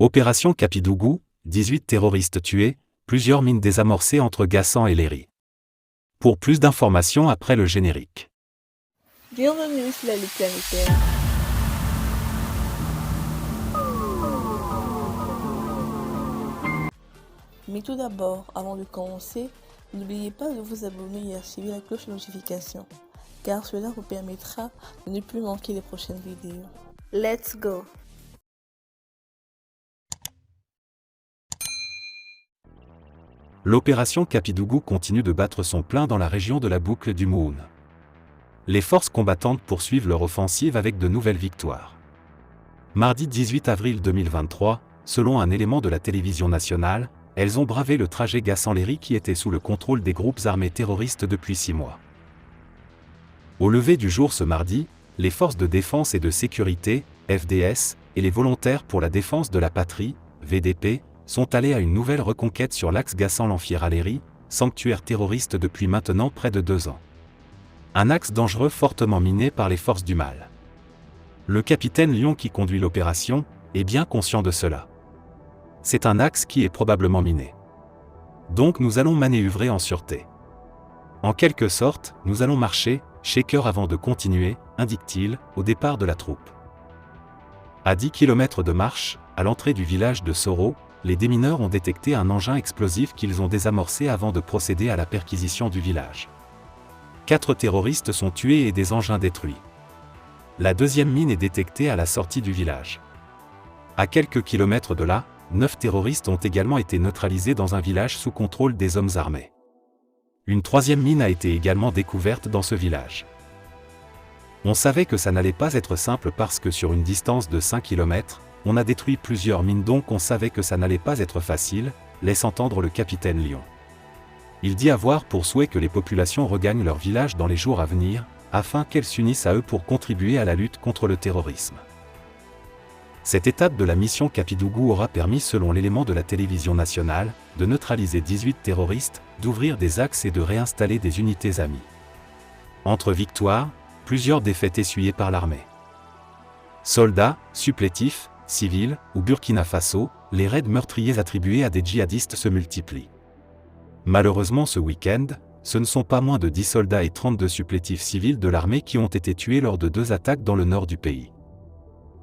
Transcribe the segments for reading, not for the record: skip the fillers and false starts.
Opération Capidougou, 18 terroristes tués, plusieurs mines désamorcées entre Gassan et Léry. Pour plus d'informations après le générique. Bienvenue sur la Lutte planétaire. Mais tout d'abord, avant de commencer, n'oubliez pas de vous abonner et activer la cloche de notification, car cela vous permettra de ne plus manquer les prochaines vidéos. Let's go! L'opération Capidougou continue de battre son plein dans la région de la boucle du Mohoun. Les forces combattantes poursuivent leur offensive avec de nouvelles victoires. Mardi 18 avril 2023, selon un élément de la télévision nationale, elles ont bravé le trajet Gassan-Léry qui était sous le contrôle des groupes armés terroristes depuis 6 mois. Au lever du jour ce mardi, les forces de défense et de sécurité, FDS, et les volontaires pour la défense de la patrie, VDP, sont allés à une nouvelle reconquête sur l'axe Gassan-Lanfière-Léry, sanctuaire terroriste depuis maintenant près de 2 ans. Un axe dangereux fortement miné par les forces du mal. Le capitaine Lyon qui conduit l'opération est bien conscient de cela. C'est un axe qui est probablement miné. Donc nous allons manœuvrer en sûreté. En quelque sorte, nous allons marcher, shaker avant de continuer, indique-t-il, au départ de la troupe. À 10 km de marche, à l'entrée du village de Soro, les démineurs ont détecté un engin explosif qu'ils ont désamorcé avant de procéder à la perquisition du village. 4 terroristes sont tués et des engins détruits. La deuxième mine est détectée à la sortie du village. À quelques kilomètres de là, 9 terroristes ont également été neutralisés dans un village sous contrôle des hommes armés. Une troisième mine a été également découverte dans ce village. On savait que ça n'allait pas être simple parce que sur une distance de 5 km, on a détruit plusieurs mines donc on savait que ça n'allait pas être facile, laisse entendre le capitaine Lyon. Il dit avoir pour souhait que les populations regagnent leur village dans les jours à venir, afin qu'elles s'unissent à eux pour contribuer à la lutte contre le terrorisme. Cette étape de la mission Capidougou aura permis, selon l'élément de la télévision nationale, de neutraliser 18 terroristes, d'ouvrir des axes et de réinstaller des unités amies. Entre victoires, plusieurs défaites essuyées par l'armée. Soldats, supplétifs, civils, ou Burkina Faso, les raids meurtriers attribués à des djihadistes se multiplient. Malheureusement ce week-end, ce ne sont pas moins de 10 soldats et 32 supplétifs civils de l'armée qui ont été tués lors de 2 attaques dans le nord du pays.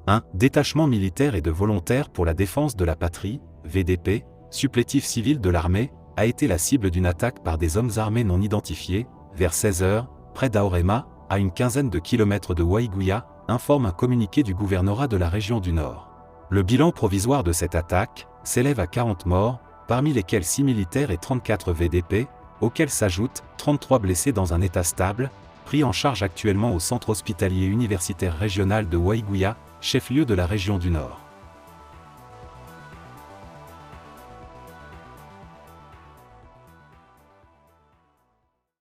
Un détachement militaire et de volontaires pour la défense de la patrie, VDP, supplétif civil de l'armée, a été la cible d'une attaque par des hommes armés non identifiés, vers 16 h, près d'Aorema, à une quinzaine de kilomètres de Waïgouya, informe un communiqué du gouvernorat de la région du Nord. Le bilan provisoire de cette attaque s'élève à 40 morts, parmi lesquels 6 militaires et 34 VDP, auxquels s'ajoutent 33 blessés dans un état stable, pris en charge actuellement au centre hospitalier universitaire régional de Waïgouya, chef-lieu de la région du Nord.